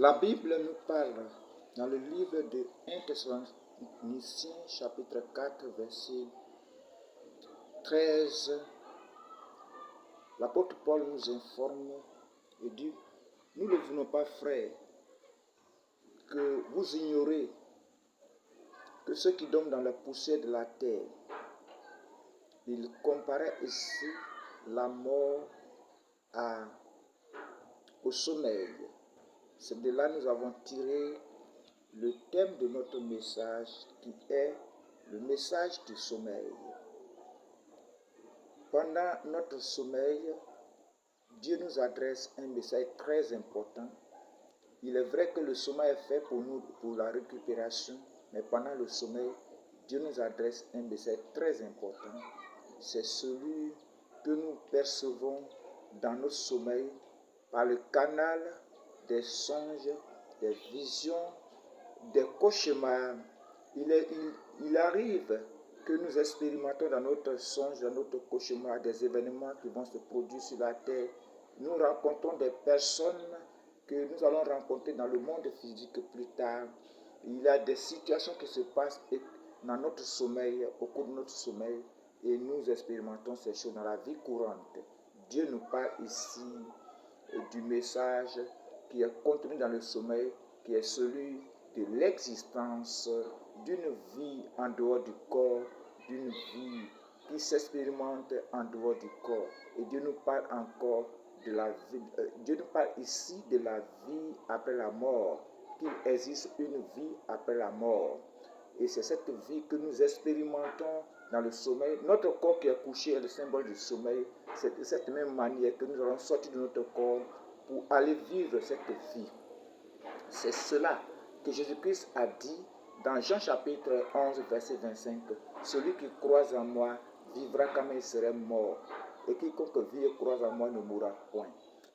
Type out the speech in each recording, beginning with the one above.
La Bible nous parle dans le livre de 1 Thessaloniciens chapitre 4 verset 13. L'apôtre Paul nous informe et dit: nous ne voulons pas, frères, que vous ignorez que ceux qui dorment dans la poussière de la terre, il comparait ici la mort au sommeil. C'est de là que nous avons tiré le thème de notre message qui est le message du sommeil. Pendant notre sommeil, Dieu nous adresse un message très important. Il est vrai que le sommeil est fait pour nous, pour la récupération, mais pendant le sommeil, Dieu nous adresse un message très important. C'est celui que nous percevons dans notre sommeil par le canal des songes, des visions, des cauchemars. Il arrive que nous expérimentons dans notre songe, dans notre cauchemar, des événements qui vont se produire sur la terre. Nous rencontrons des personnes que nous allons rencontrer dans le monde physique plus tard. Il y a des situations qui se passent dans notre sommeil, au cours de notre sommeil, et nous expérimentons ces choses dans la vie courante. Dieu nous parle ici du message qui est contenu dans le sommeil, qui est celui de l'existence d'une vie en dehors du corps, d'une vie qui s'expérimente en dehors du corps. Et Dieu nous parle encore de la vie. Dieu nous parle ici de la vie après la mort, qu'il existe une vie après la mort. Et c'est cette vie que nous expérimentons dans le sommeil. Notre corps qui est couché est le symbole du sommeil. C'est de cette même manière que nous allons sortir de notre corps pour aller vivre cette vie. C'est cela que Jésus-Christ a dit dans Jean chapitre 11, verset 25. Celui qui croit en moi vivra comme il serait mort. Et quiconque vit et croit en moi ne mourra point.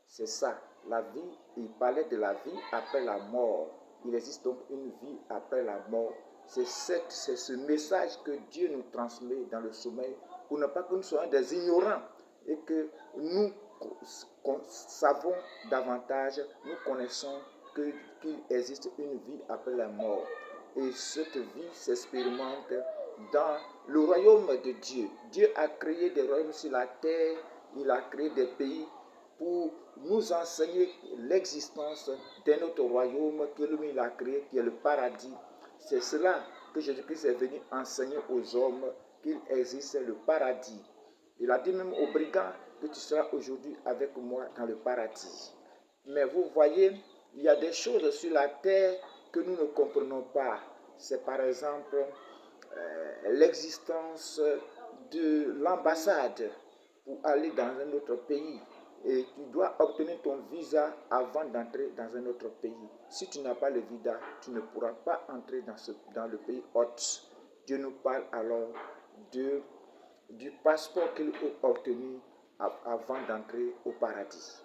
C'est ça, la vie. Il parlait de la vie après la mort. Il existe donc une vie après la mort. C'est ce message que Dieu nous transmet dans le sommeil pour ne pas que nous soyons des ignorants et que nous savons davantage, nous connaissons qu'il existe une vie après la mort. Et cette vie s'expérimente dans le royaume de Dieu. Dieu a créé des royaumes sur la terre, il a créé des pays pour nous enseigner l'existence d'un autre royaume que lui il a créé, qui est le paradis. C'est cela que Jésus-Christ est venu enseigner aux hommes, qu'il existe le paradis. Il a dit même aux brigands que tu seras aujourd'hui avec moi dans le paradis. Mais vous voyez, il y a des choses sur la terre que nous ne comprenons pas. C'est par exemple l'existence de l'ambassade pour aller dans un autre pays. Et tu dois obtenir ton visa avant d'entrer dans un autre pays. Si tu n'as pas le visa, tu ne pourras pas entrer dans le pays hôte. Dieu nous parle alors du passeport qu'il a obtenu avant d'entrer au paradis.